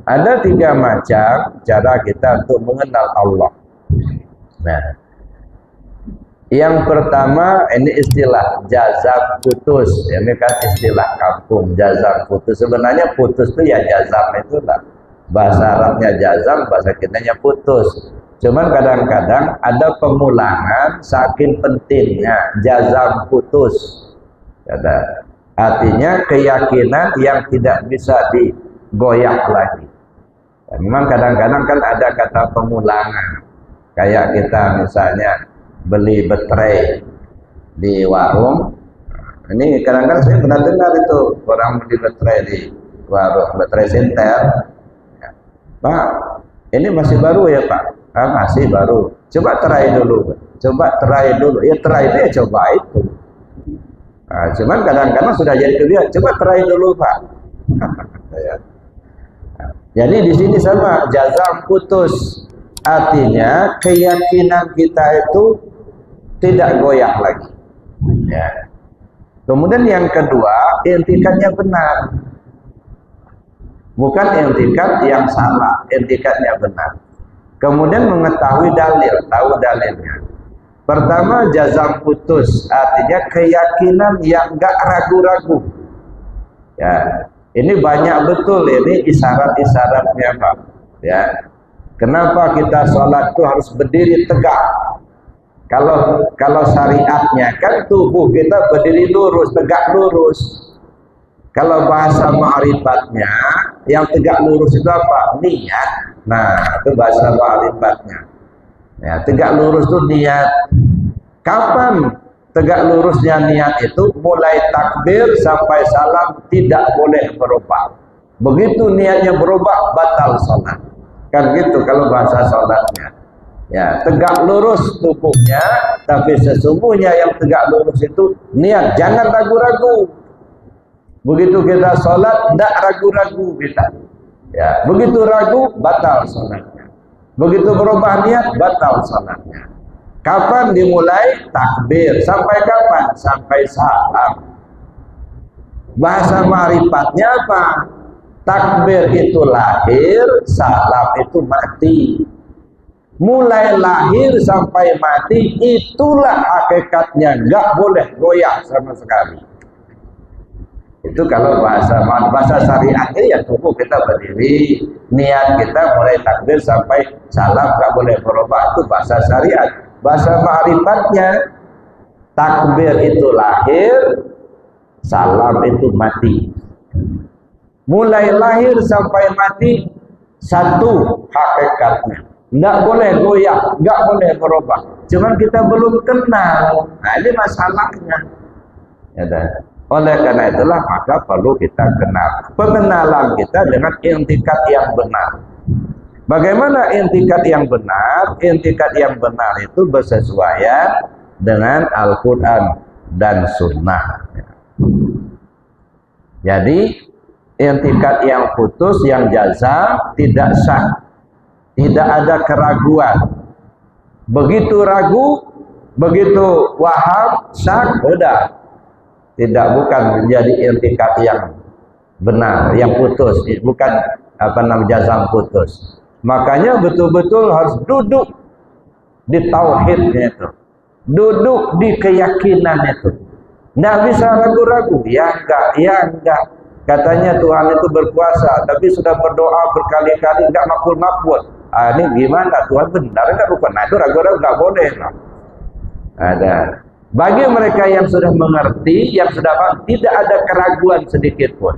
Ada 3 macam cara kita untuk mengenal Allah. Nah, yang pertama ini istilah jazam putus. Ini kan istilah kampung, jazam putus. Sebenarnya putus itu ya jazam itu lah. Bahasa Arabnya jazam, bahasa kitanya putus. Cuman kadang-kadang ada pengulangan saking pentingnya jazam putus. Artinya keyakinan yang tidak bisa digoyak lagi. Dan memang kadang-kadang kan ada kata pengulangan. Kayak kita misalnya beli baterai di warung. Ini kadang-kadang saya pernah dengar itu orang beli baterai di warung, baterai senter. Pak, ini masih baru ya Pak? Masih baru. Coba try dulu. Coba try dulu. Ya try itu ya coba itu. Nah, cuman kadang-kadang sudah jadi kebiasaan. Coba try dulu Pak. Jadi di sini sama jazam putus. Artinya keyakinan kita itu tidak goyah lagi. Ya. Kemudian yang kedua, intikadnya benar. Bukan intikad yang salah, intikadnya benar. Kemudian mengetahui dalil, tahu dalilnya. Pertama jazam putus, artinya keyakinan yang enggak ragu-ragu. Ya, ini banyak betul ini isyarat-isyaratnya Pak. Ya, kenapa kita sholat itu harus berdiri tegak? Kalau syariatnya kan tubuh kita berdiri lurus, tegak lurus. Kalau bahasa ma'rifatnya yang tegak lurus itu apa? Niat. Nah, itu bahasa ma'rifatnya. Ya, tegak lurus itu niat. Kapan tegak lurusnya niat itu? Mulai takbir sampai salam tidak boleh berubah. Begitu niatnya berubah, batal sholat. Kan gitu kalau bahasa sholatnya. Ya, tegak lurus tubuhnya, tapi sesungguhnya yang tegak lurus itu niat. Jangan ragu-ragu. Begitu kita sholat, tidak ragu-ragu kita. Ya, begitu ragu, batal sholatnya. Begitu berubah niat, batal sholatnya. Kapan dimulai? Takbir. Sampai kapan? Sampai salam. Bahasa ma'rifatnya apa? Takbir itu lahir, salam itu mati. Mulai lahir sampai mati, itulah hakikatnya. Nggak boleh goyah sama sekali. Itu kalau bahasa syariatnya ya tubuh kita berdiri, niat kita mulai takbir sampai salam nggak boleh berubah, itu bahasa syariat. Bahasa ma'rifatnya takbir itu lahir, salam itu mati. Mulai lahir sampai mati satu hakikatnya. Nggak boleh goyah, nggak boleh berubah. Cuman kita belum kenal. Nah ini masalahnya. Ya, oleh karena itulah maka perlu kita kenal. Pengenalan kita dengan intikad yang benar. Bagaimana intikad yang benar? Intikad yang benar itu bersesuaian dengan Al-Quran dan Sunnah. Jadi intikad yang putus, yang jazam tidak sah, tidak ada keraguan. Begitu ragu, begitu waham, sah, udah. Tidak, bukan menjadi intikad yang benar, yang putus, bukan jazam putus. Makanya betul-betul harus duduk di tauhidnya itu, duduk di keyakinan itu. Nggak bisa ragu-ragu, ya enggak. Katanya Tuhan itu berkuasa, tapi sudah berdoa berkali-kali enggak makbul. Ini gimana? Tuhan benar enggak bukan? Nah itu ragu-ragu nggak boleh. Ada. Bagi mereka yang sudah mengerti, yang sudah paham, tidak ada keraguan sedikit pun.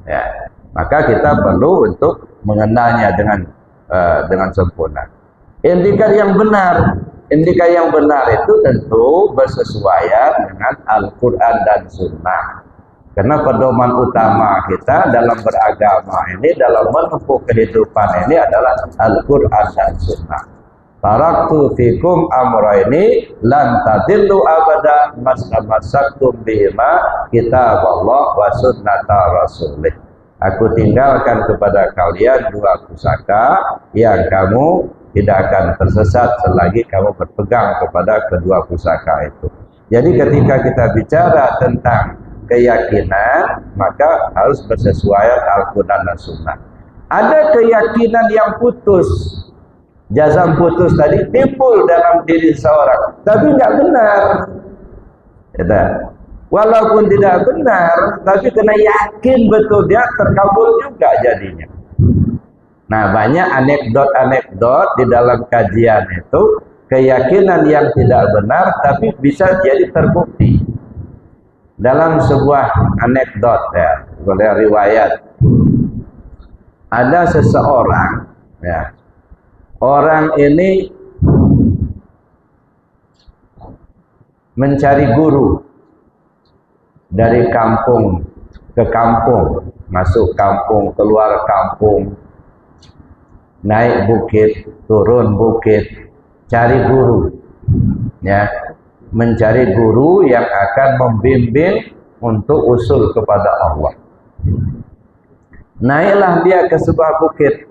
Ya, maka kita perlu untuk mengenalnya dengan sempurna. Intikad yang benar itu tentu bersesuaian dengan Al-Quran dan Sunnah. Karena pedoman utama kita dalam beragama ini, dalam menempuh kehidupan ini adalah Al-Quran dan Sunnah. Taraktu fikum amraini lan tadillu abada mastammasaktum bihima kitab Allah wa sunnata rasulih. Aku tinggalkan kepada kalian 2 pusaka yang kamu tidak akan tersesat selagi kamu berpegang kepada kedua pusaka itu. Jadi ketika kita bicara tentang keyakinan, maka harus bersesuaian Al-Quran dan Sunnah. Ada keyakinan yang putus, jazam putus tadi timbul dalam diri seorang, tapi nggak benar. Gitu. Walaupun tidak benar, tapi kena yakin betul dia terkabul juga jadinya. Nah, banyak anekdot-anekdot di dalam kajian itu, keyakinan yang tidak benar tapi bisa jadi terbukti. Dalam sebuah anekdot ya, oleh riwayat, ada seseorang ya, orang ini mencari guru dari kampung ke kampung, masuk kampung, keluar kampung, naik bukit, turun bukit, cari guru ya, mencari guru yang akan membimbing untuk usul kepada Allah. Naiklah dia ke sebuah bukit,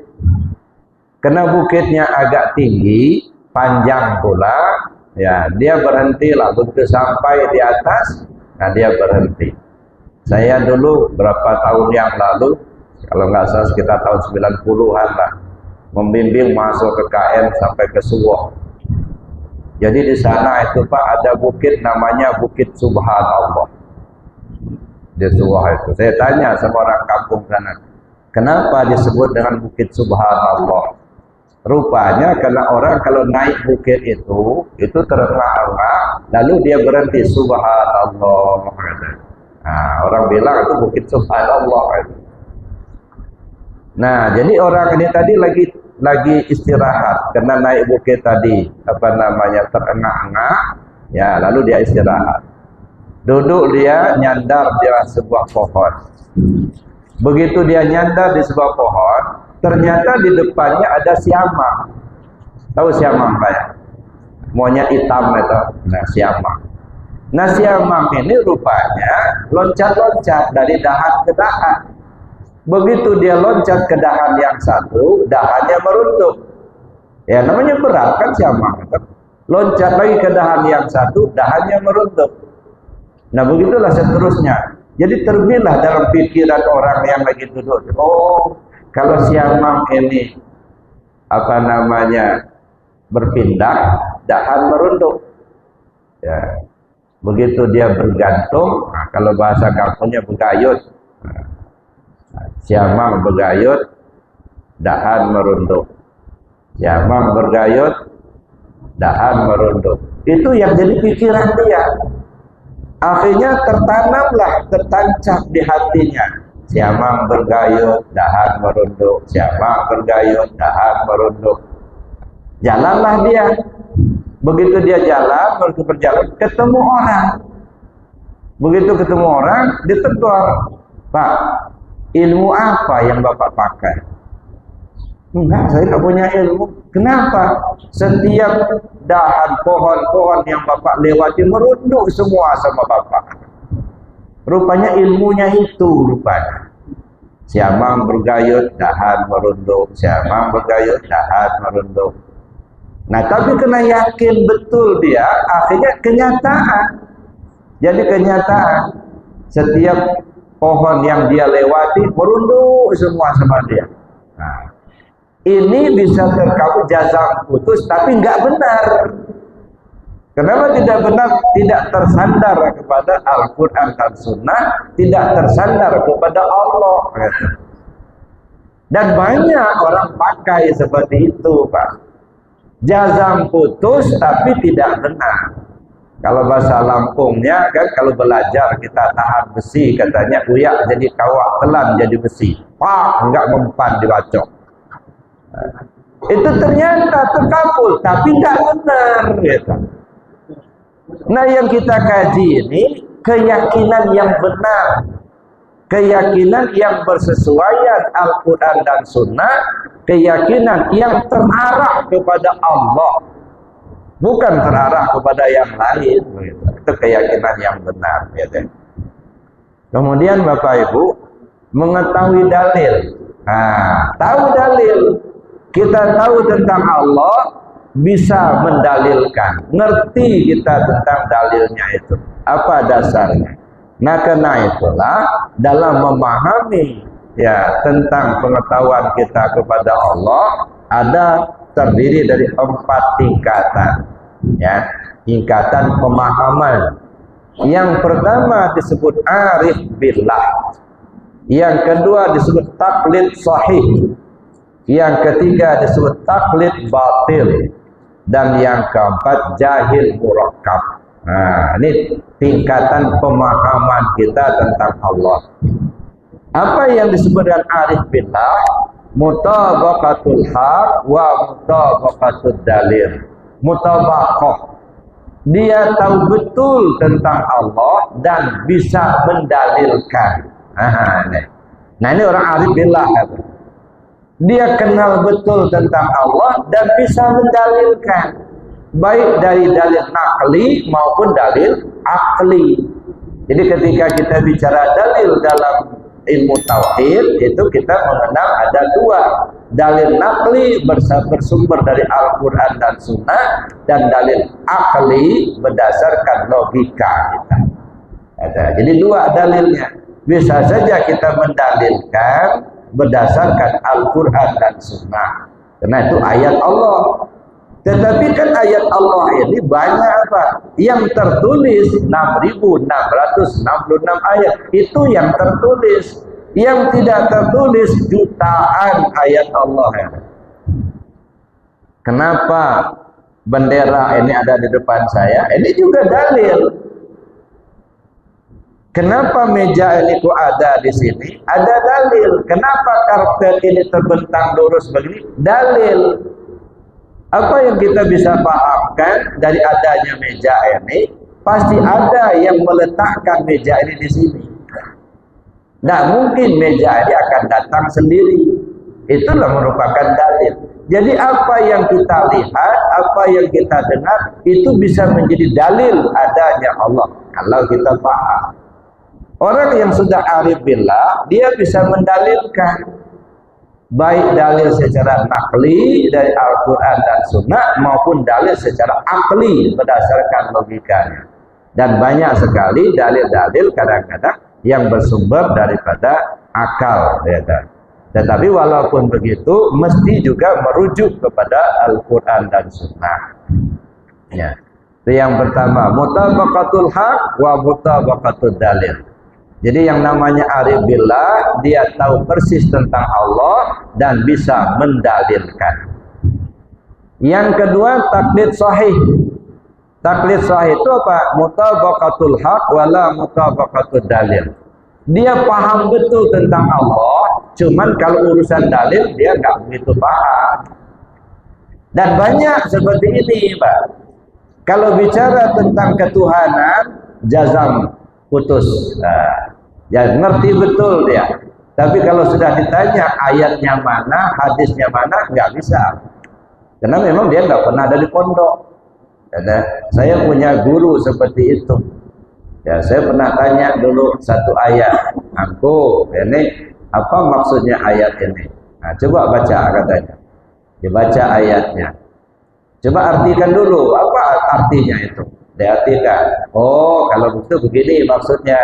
karena bukitnya agak tinggi, panjang pula ya, dia berhentilah. Begitu sampai di atas, nah dia berhenti. Saya dulu berapa tahun yang lalu, kalau nggak salah sekitar tahun 90-an lah, membimbing masuk ke KM sampai ke Suwoh. Jadi di sana itu Pak ada bukit namanya Bukit Subhanallah. Di Suwoh itu. Saya tanya sama orang kampung sana, kenapa disebut dengan Bukit Subhanallah? Rupanya karena orang kalau naik bukit itu terengah-engah, lalu dia berhenti Subhanallah. Nah, orang bilang itu Bukit Subhanallah. Nah, jadi orang ini tadi lagi istirahat karena naik bukit tadi terengah-engah ya, lalu dia istirahat. Duduk dia nyandar di sebuah pohon. Begitu dia nyandar di sebuah pohon, ternyata di depannya ada siamang. Tahu siamang Pak ya? Monyet hitam itu. Nah, siamang. Nah, siamang ini rupanya loncat-loncat dari dahan ke dahan. Begitu dia loncat ke dahan yang satu, dahannya meruntuh. Ya, namanya berat kan siamang itu. Loncat lagi ke dahan yang satu, dahannya meruntuh. Nah, begitulah seterusnya. Jadi terbilah dalam pikiran orang yang lagi duduk. Oh, kalau siamang ini berpindah, dahan meruntuh. Ya. Begitu dia bergantung, nah, kalau bahasa kampungnya begayut. Nah, siamang bergayut, dahan meruntuh. Siamang bergayut, dahan meruntuh. Itu yang jadi pikiran dia. Akhirnya tertancap di hatinya. Siamang bergayut, dahan merunduk. Siamang bergayut, dahan merunduk. Jalanlah dia. Begitu dia jalan, berjalan, ketemu orang. Begitu ketemu orang, ditegur. Pak, ilmu apa yang Bapak pakai? Enggak, saya tidak punya ilmu. Kenapa? Setiap dahan pohon-pohon yang Bapak lewati merunduk semua sama Bapak. Rupanya ilmunya itu rupanya. Siamang bergayut, dahan merunduk. Siamang bergayut, dahan merunduk. Nah, tapi kena yakin betul dia, akhirnya kenyataan. Jadi kenyataan. Setiap pohon yang dia lewati merunduk semua sama dia. Nah, ini bisa terkabul jazam putus, tapi nggak benar. Kenapa tidak benar? Tidak tersandar kepada Al-Quran dan Sunnah, tidak tersandar kepada Allah. Dan banyak orang pakai seperti itu, Pak. Jazam putus, tapi tidak benar. Kalau bahasa Lampungnya kan, kalau belajar kita tahan besi, katanya uyak jadi kawak, telan jadi besi. Wah, enggak mempan dibacok. Itu ternyata terkabul, tapi enggak benar. Gitu. Nah, yang kita kaji ini keyakinan yang benar, keyakinan yang bersesuaian Al-Quran dan Sunnah, keyakinan yang terarah kepada Allah, bukan terarah kepada yang lain. Itu keyakinan yang benar. Gitu. Kemudian Bapak Ibu mengetahui dalil. Nah, tahu dalil, kita tahu tentang Allah, bisa mendalilkan, ngerti kita tentang dalilnya itu, apa dasarnya. Nah, karena itulah dalam memahami ya tentang pengetahuan kita kepada Allah ada terdiri dari 4 tingkatan, ya, tingkatan pemahaman. Yang pertama disebut arif billah, yang kedua disebut taklid sahih, yang ketiga disebut taklid batil, dan yang keempat jahil murakkab. Nah, ini tingkatan pemahaman kita tentang Allah. Apa yang disebut dengan arif billah? Mutabaqatul haq wa mutabaqatud dalil. Mutabaqah, dia tahu betul tentang Allah dan bisa mendalilkan. Nah, ini orang arif billah. Dia kenal betul tentang Allah dan bisa mendalilkan, baik dari dalil naqli maupun dalil akli. Jadi ketika kita bicara dalil dalam ilmu tauhid, itu kita mengenal ada 2. Dalil naqli bersumber dari Al-Quran dan Sunnah, dan dalil akli berdasarkan logika kita. Jadi 2 dalilnya. Bisa saja kita mendalilkan berdasarkan Al-Quran dan Sunnah, karena itu ayat Allah. Tetapi kan ayat Allah ini banyak apa? Yang tertulis 6.666 ayat, itu yang tertulis. Yang tidak tertulis jutaan ayat Allah. Kenapa bendera ini ada di depan saya? Ini juga dalil. Kenapa meja ini kok ada di sini? Ada dalil. Kenapa karpet ini terbentang lurus begini? Dalil. Apa yang kita bisa pahamkan dari adanya meja ini? Pasti ada yang meletakkan meja ini di sini. Tidak mungkin meja ini akan datang sendiri. Itulah merupakan dalil. Jadi apa yang kita lihat, apa yang kita dengar, itu bisa menjadi dalil adanya Allah, kalau kita paham. Orang yang sudah arif billah, dia bisa mendalilkan, baik dalil secara naqli dari Al-Quran dan Sunnah, maupun dalil secara akli berdasarkan logikanya. Dan banyak sekali dalil-dalil kadang-kadang yang bersumber daripada akal, ya. Tetapi walaupun begitu, mesti juga merujuk kepada Al-Quran dan Sunnah, ya. Itu yang pertama, mutabaqatul haq wa mutabaqatud dalil. Jadi yang namanya arif billah, dia tahu persis tentang Allah dan bisa mendalilkan. Yang kedua, taklid sahih. Taklid sahih itu apa? Mutabaqatul haq wala mutabaqatud dalil. Dia paham betul tentang Allah, cuman kalau urusan dalil dia nggak begitu paham. Dan banyak seperti ini, Pak. Kalau bicara tentang ketuhanan, jazam, putus. Ya ngerti betul dia. Tapi kalau sudah ditanya ayatnya mana, hadisnya mana, nggak bisa. Karena memang dia nggak pernah ada di pondok. Saya punya guru seperti itu. Ya, saya pernah tanya dulu satu ayat. Aku, ini apa maksudnya ayat ini? Nah, coba baca katanya. Dibaca ayatnya. Coba artikan dulu, apa artinya itu? Diartikan. Oh, kalau begitu begini maksudnya.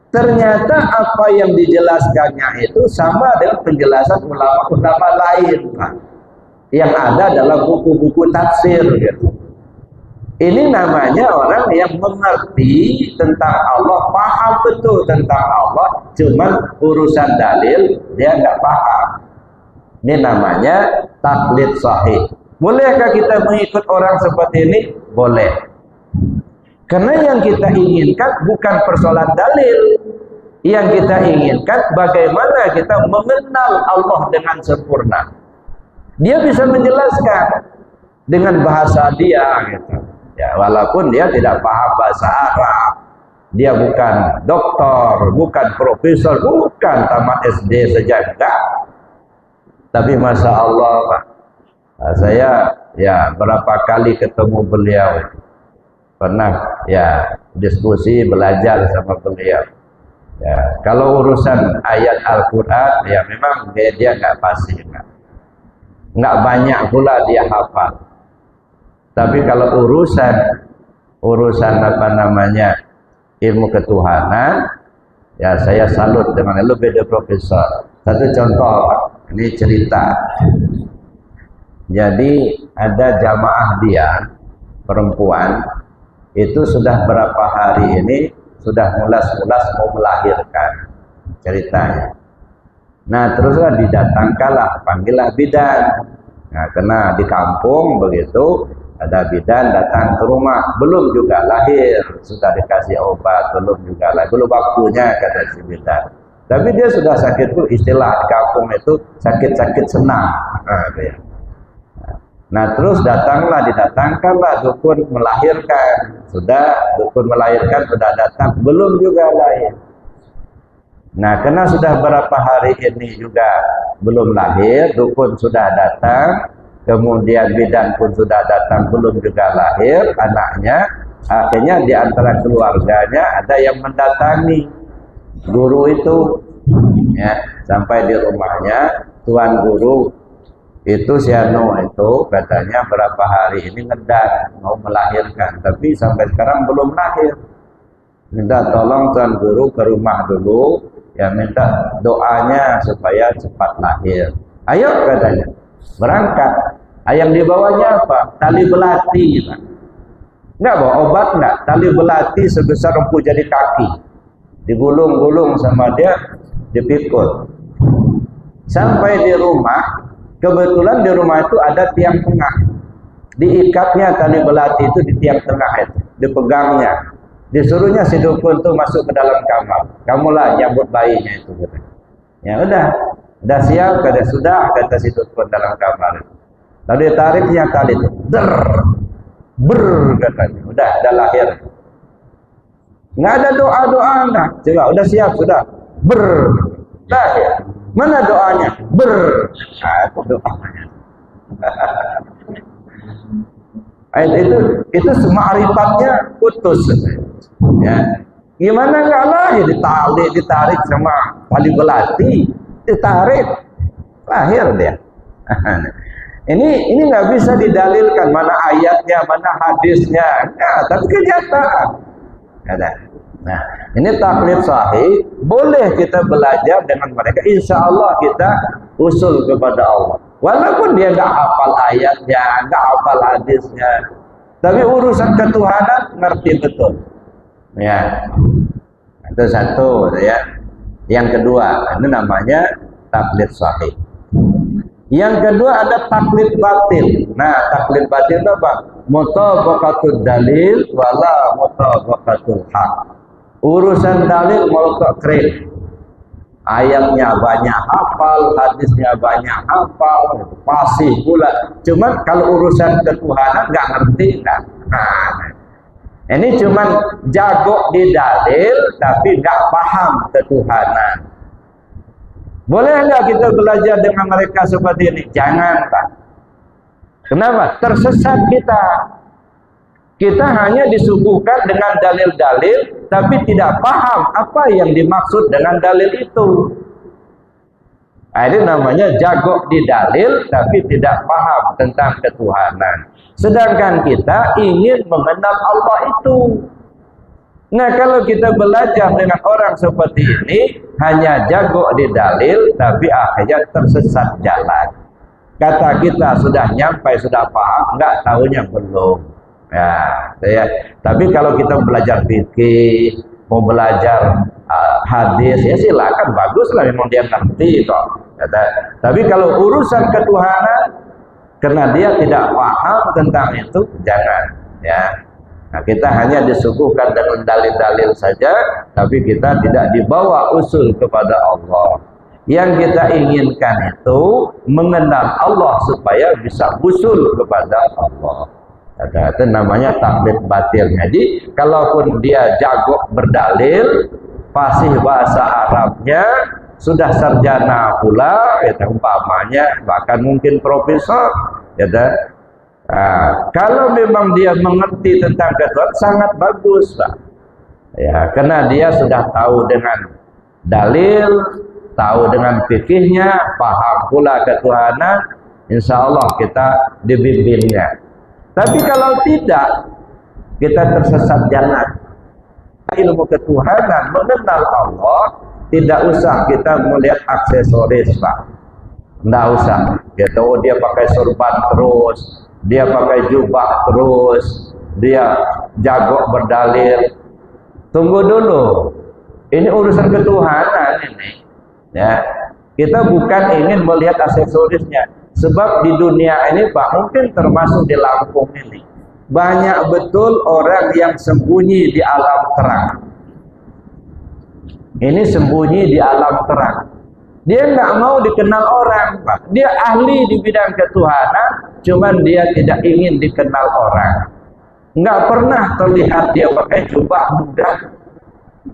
Ternyata apa yang dijelaskannya itu sama dengan penjelasan ulama-ulama lain, Pak. Yang ada dalam buku-buku tafsir gitu. Ini namanya orang yang mengerti tentang Allah, paham betul tentang Allah, cuman urusan dalil dia nggak paham. Ini namanya taklid sahih. Bolehkah kita mengikut orang seperti ini? Boleh. Karena yang kita inginkan bukan persoalan dalil. Yang kita inginkan bagaimana kita mengenal Allah dengan sempurna. Dia bisa menjelaskan dengan bahasa dia gitu. Ya, walaupun dia tidak paham bahasa Arab. Dia bukan doktor, bukan profesor, bukan tamat SD saja, enggak. Tapi Masya Allah, Pak, saya ya berapa kali ketemu beliau. Pernah ya diskusi belajar sama beliau. Ya, kalau urusan ayat Al-Quran ya memang dia nggak pasti, nggak banyak pula dia hafal. Tapi kalau urusan apa namanya ilmu ketuhanan, Ya, saya salut dengan lu beda profesor. Satu contoh, ini cerita. Jadi ada jamaah dia perempuan itu sudah berapa hari ini sudah mulas-mulas mau melahirkan ceritanya. Nah, teruslah didatangkanlah, panggillah bidan. Nah, karena di kampung begitu ada bidan datang ke rumah, belum juga lahir, sudah dikasih obat, belum juga lahir, belum waktunya kata si bidan. Tapi dia sudah sakit tuh, istilah di kampung itu sakit-sakit senang. Nah, terus didatangkanlah dukun melahirkan. Sudah dukun melahirkan, sudah datang, belum juga lahir. Nah, karena sudah berapa hari ini juga belum lahir, dukun sudah datang, kemudian bidan pun sudah datang, belum juga lahir anaknya. Akhirnya di antara keluarganya ada yang mendatangi guru itu, ya, sampai di rumahnya, tuan guru itu si Anu itu katanya berapa hari ini ngedan mau melahirkan, tapi sampai sekarang belum lahir. Minta tolong tuan guru ke rumah dulu, ya, minta doanya supaya cepat lahir. Ayo katanya, berangkat. Yang dibawanya apa? Tali belati. Enggak bawa obat, enggak. Tali belati sebesar empu jadi kaki, digulung-gulung sama dia, dipikul. Sampai di rumah, kebetulan di rumah itu ada tiang tengah. Diikatnya tali belati itu di tiang tengah itu, dipegangnya. Disuruhnya si dukun tuh masuk ke dalam kamar. Kamulah jambut bayinya itu. Ya udah siap, kata sudah, kata si dukun dalam kamar. Lalu ditariknya tali itu, katanya, udah lahir. Nggak ada doa-doa enggak. Coba udah siap, sudah lahir. Mana doanya? Itu doanya. itu semarifatnya putus. Ya. Gimana enggak lahir? Ditarik sama tali belati, ditarik, lahir dia. Ini nggak bisa didalilkan mana ayatnya, mana hadisnya. Nah, tapi kenyataan. Nah, ini taklid sahih, boleh kita belajar dengan mereka. Insya Allah kita usul kepada Allah. Walaupun dia nggak hafal ayatnya, nggak hafal hadisnya, tapi urusan ketuhanan ngerti betul. Ya, itu satu. Ya, yang kedua, ini namanya taklid sahih. Yang kedua ada taklid batil. Nah, taklid batil itu apa? Mutabaqatul dalil wala mutabaqatul haq. Urusan dalil mau keren. Ayatnya banyak hafal, hadisnya banyak hafal, fasih pula. Cuman kalau urusan ketuhanan nggak ngerti, nah. Ini cuman jago di dalil tapi nggak paham ketuhanan. Boleh nggak kita belajar dengan mereka seperti ini? Jangan, Pak. Kenapa? Tersesat kita. Kita hanya disuguhkan dengan dalil-dalil, tapi tidak paham apa yang dimaksud dengan dalil itu. Nah, ini namanya jago di dalil, tapi tidak paham tentang ketuhanan. Sedangkan kita ingin mengenal Allah itu. Nah, kalau kita belajar dengan orang seperti ini, hanya jago di dalil, tapi akhirnya tersesat jalan. Kata kita sudah nyampai, sudah paham, enggak tahunya belum. Ya. Tapi kalau kita belajar fikih, mau belajar hadis, ya silakan, baguslah, memang dia ngerti kok. Tapi kalau urusan ketuhanan, karena dia tidak paham tentang itu, jangan. Ya. Nah, kita hanya disuguhkan dengan dalil-dalil saja, tapi kita tidak dibawa usul kepada Allah. Yang kita inginkan itu mengenal Allah supaya bisa usul kepada Allah. Itu namanya taklid batil. Jadi, kalaupun dia jago berdalil, fasih bahasa Arabnya, sudah sarjana pula, ya, umpamanya, bahkan mungkin profesor, ya. Kalau memang dia mengerti tentang ketuhanan, sangat bagus, Pak. Ya, karena dia sudah tahu dengan dalil, tahu dengan fikihnya, paham pula ketuhanan, insya Allah kita dibimbingnya. Tapi kalau tidak, kita tersesat jalan. ilmu ketuhanan, mengenal Allah, tidak usah kita melihat aksesoris, Pak. Tidak usah. Kita tahu dia pakai sorban terus, dia pakai jubah terus, dia jago berdalil. Tunggu dulu. Ini urusan ketuhanan ini. Ya. Kita bukan ingin melihat aksesorisnya. Sebab di dunia ini, Pak, mungkin termasuk di Lampung ini, banyak betul orang yang sembunyi di alam terang. Ini sembunyi di alam terang. Dia nggak mau dikenal orang, Pak. Dia ahli di bidang ketuhanan, cuman dia tidak ingin dikenal orang. Nggak pernah terlihat dia pakai jubah muda,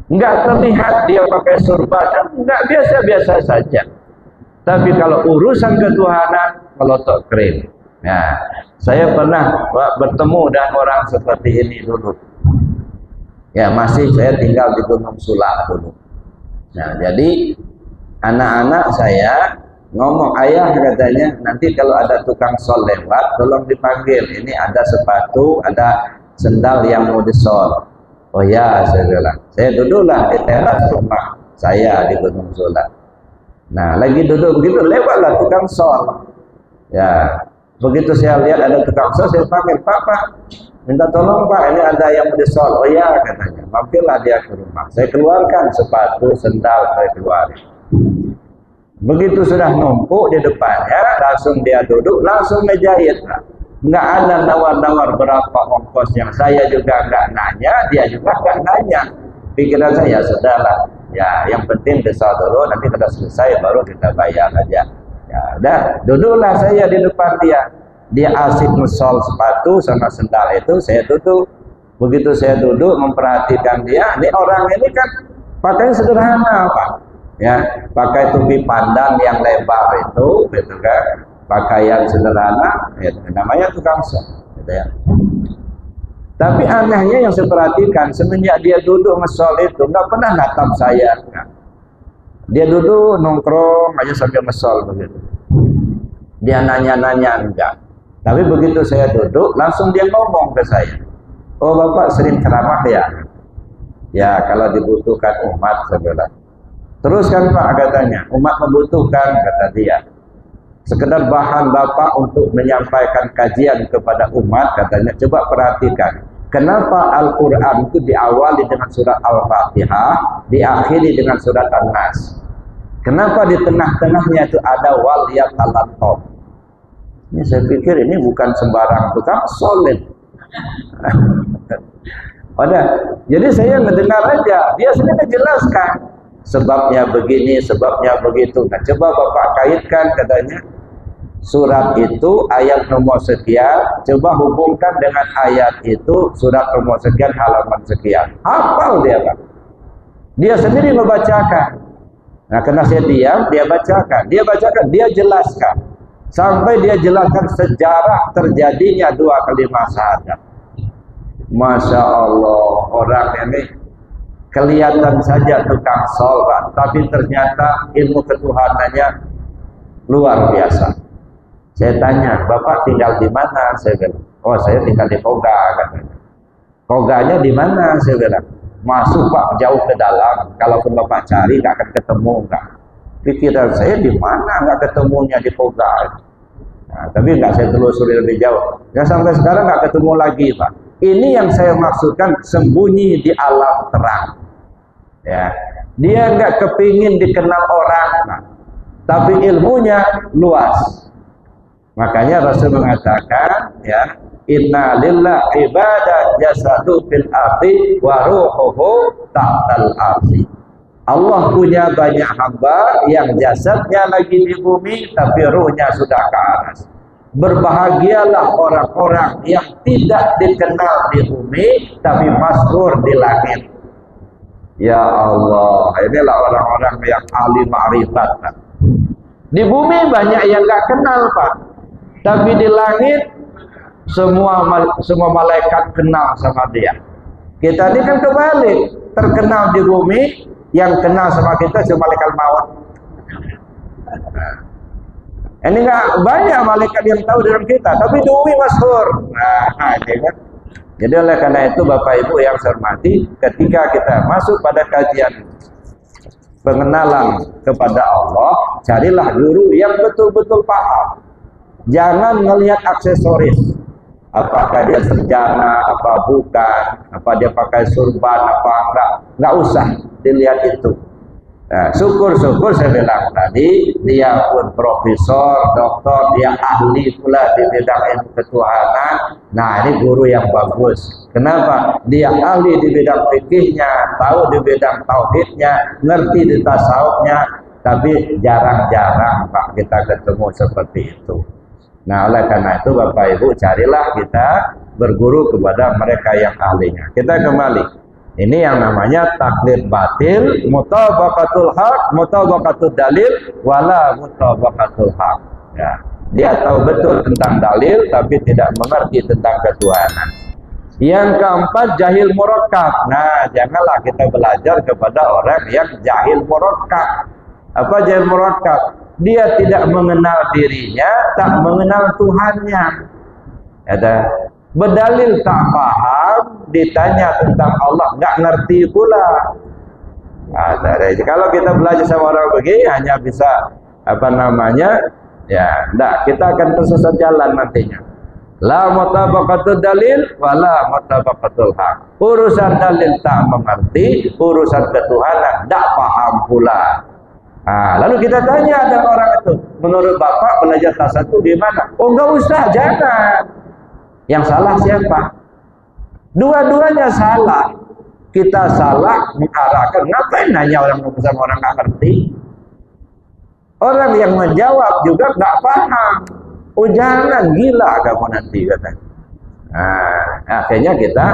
nggak terlihat dia pakai sorban, nggak, biasa-biasa saja. Tapi kalau urusan ketuhanan, melotok kering. Nah, saya pernah bertemu dengan orang seperti ini dulu. Ya, masih saya tinggal di Gunung Sulak dulu. Nah, jadi anak-anak saya ngomong, ayah katanya, nanti kalau ada tukang sol lewat, tolong dipanggil. Ini ada sepatu, ada sendal yang mau disol. Oh ya, saya bilang. Saya duduklah di teras rumah saya di Gunung Sulak. Nah, lagi duduk begitu, lewatlah tukang sol. Ya, begitu saya lihat ada tukang sol, saya panggil, Pak, minta tolong Pak, ini ada yang mau disol. Oh ya, katanya, mampirlah dia ke rumah. Saya keluarkan sepatu, sendal, saya keluarin. Begitu sudah numpuk di depannya, langsung dia duduk, langsung ngejahit. Nggak ada nawar-nawar berapa ongkosnya. Saya juga nggak nanya, dia juga nggak nanya. Pikiran saya, sudahlah. Ya, yang penting disol dulu, nanti kalau selesai baru kita bayar aja. Ya, udah, duduklah saya di depan dia. Dia asik mesol sepatu sama sendal itu, saya duduk. Begitu saya duduk memperhatikan dia, ini orang ini kan pakaian sederhana, Pak. Ya, pakai topi pandan yang lebar itu, gitu kan. Pakaian sederhana, ya, namanya tukang sol, gitu ya. Tapi anehnya yang saya perhatikan, semenjak dia duduk mesol itu, nggak pernah natap saya. Dia duduk nongkrong aja sambil mesol begitu. Dia nanya-nanya enggak. Tapi begitu saya duduk, langsung dia ngomong ke saya. Oh Bapak sering ceramah ya? Ya kalau dibutuhkan umat, saya bilang. Teruskan Pak, katanya. Umat membutuhkan, kata dia. Sekedar bahan Bapak untuk menyampaikan kajian kepada umat, katanya. Coba perhatikan. Kenapa Al-Quran itu diawali dengan surat Al-Fatihah, diakhiri dengan surat An-Nas? Kenapa di tengah-tengahnya itu ada waliyatalattof? Ini saya pikir ini bukan sembarang tukang solid. Jadi saya mendengar aja, dia sendiri menjelaskan sebabnya begini, sebabnya begitu. Nah, coba Bapak kaitkan, katanya. Surat itu ayat nomor sekian, coba hubungkan dengan ayat itu surat nomor sekian halaman sekian. Hafal dia, Pak. Dia sendiri membacakan. Nah, karena saya diam, dia bacakan, dia jelaskan. Sampai dia jelaskan sejarah terjadinya 2 kalimat syahadat. Masya Allah, orang ini kelihatan saja tukang sol, Pak, tapi ternyata ilmu ketuhanannya luar biasa. Saya tanya, Bapak tinggal di mana? Saya bilang, oh saya tinggal di Koga, katanya. Koganya di mana? Saya bilang, masuk Pak, jauh ke dalam. Kalaupun Bapak cari, nggak akan ketemu, nggak. Pikiran saya di mana nggak ketemunya di Koga. Nah, tapi nggak saya telusuri lebih jauh. Ya sampai sekarang nggak ketemu lagi, Pak. Ini yang saya maksudkan sembunyi di alam terang. Ya, dia nggak kepingin dikenal orang, Pak. Tapi ilmunya luas. Makanya Rasul mengatakan, ya, inna lillah ibadah jasadu fil ardi wa ruhuhu ta'tal ardi. Allah punya banyak hamba yang jasadnya lagi di bumi tapi ruhnya sudah ke atas. Berbahagialah orang-orang yang tidak dikenal di bumi tapi masyhur di langit. Ya Allah, inilah orang-orang yang ahli ma'rifat. Di bumi banyak yang nggak kenal, Pak. Tapi di langit semua malaikat kenal sama dia. Kita ini kan kebalik, terkenal di bumi, yang kenal sama kita cuma malaikat maut. Ini nggak banyak malaikat yang tahu dengan kita, tapi di bumi masyhur. Nah, ini kan. Jadi oleh karena itu Bapak Ibu yang saya hormati, ketika kita masuk pada kajian pengenalan kepada Allah, carilah guru yang betul-betul paham. Jangan melihat aksesoris, apakah dia sarjana, apa bukan, apa dia pakai surban, apa enggak usah dilihat itu. Nah, syukur-syukur saya bilang tadi, dia pun profesor, doktor, dia ahli pula di bidang ilmu ketuhanan. Nah, ini guru yang bagus. Kenapa? Dia ahli di bidang fikihnya, tahu di bidang tauhidnya, ngerti di tasawufnya, tapi jarang-jarang Pak kita ketemu seperti itu. Nah, oleh karena itu Bapak Ibu, carilah kita berguru kepada mereka yang ahlinya. Kita kembali. Ini yang namanya taklid batil, mutabaqatul haq, mutabaqatul dalil, wala mutabaqatul haq. Ya. Dia tahu betul tentang dalil, tapi tidak mengerti tentang ketuhanan. Yang keempat, jahil murakkab. Nah, janganlah kita belajar kepada orang yang jahil murakkab. Apa jahil murakkab? Dia tidak mengenal dirinya, tak mengenal Tuhannya. Ada berdalil tak paham, ditanya tentang Allah nggak ngerti pula. Nah, kalau kita belajar sama orang begini hanya bisa apa namanya, ya, enggak, kita akan tersesat jalan nantinya. La mutabaqatul dalil wala mutabaqatul haq. Urusan dalil tak mengerti, urusan ketuhanan tak paham pula. Nah, lalu kita tanya ada orang itu, menurut Bapak belajar tasawuf di mana? Oh, enggak usah, jangan. Yang salah siapa? Dua-duanya salah. Kita salah mengarahkan. Ngapain nanya orang sama orang nggak ngerti? Orang yang menjawab juga nggak paham. Oh jangan, gila kamu nanti katanya. Nah, akhirnya kita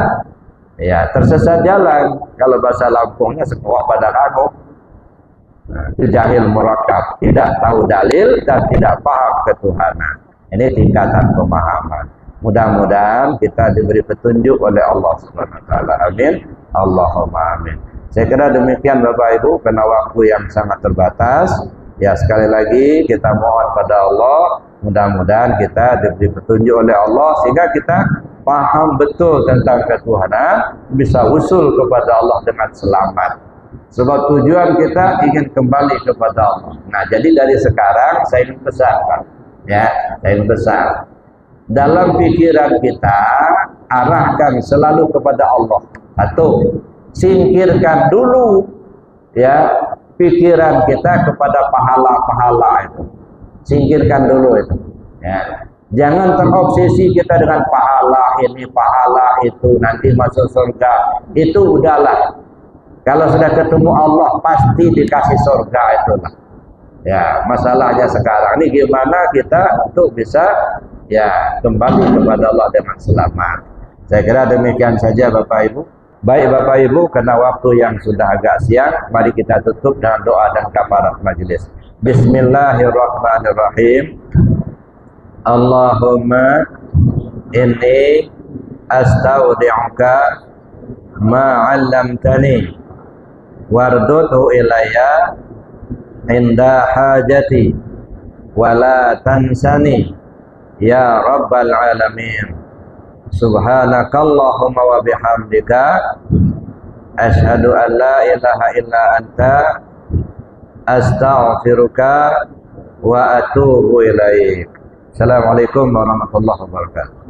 ya tersesat jalan. Kalau bahasa Lampungnya sekolah pada kamu. Nah, itu jahil murakkab, tidak tahu dalil dan tidak paham ketuhanan. Ini tingkatan pemahaman. Mudah-mudahan kita diberi petunjuk oleh Allah Subhanahu wa taala. Amin. Allahumma amin. Saya kira demikian Bapak Ibu, karena waktu yang sangat terbatas. Ya, sekali lagi kita mohon pada Allah, mudah-mudahan kita diberi petunjuk oleh Allah sehingga kita paham betul tentang ketuhanan, bisa usul kepada Allah dengan selamat. Sebab tujuan kita ingin kembali kepada Allah. Nah, jadi dari sekarang saya ingin pesan, Pak. Ya, saya ingin pesan. Dalam pikiran kita arahkan selalu kepada Allah, atau singkirkan dulu ya pikiran kita kepada pahala-pahala itu. Singkirkan dulu itu. Ya. Jangan terobsesi kita dengan pahala ini, pahala itu, nanti masuk surga. Itu udahlah. Kalau sudah ketemu Allah pasti dikasih surga itulah. Ya, masalahnya sekarang ini gimana kita untuk bisa ya kembali kepada Allah dengan selamat. Saya kira demikian saja Bapak Ibu. Baik Bapak Ibu, karena waktu yang sudah agak siang, mari kita tutup dengan doa dan kafarat majelis. Bismillahirrahmanirrahim. Allahumma inni astaudi'uka ma 'allamtani wardudhu ilayya inda hajati wala tansani ya rabbal alamin. Subhanakallahumma wa bihamdika asyhadu an la ilaha illa anta astaghfiruka wa atubu ilaik. Assalamualaikum warahmatullahi wabarakatuh.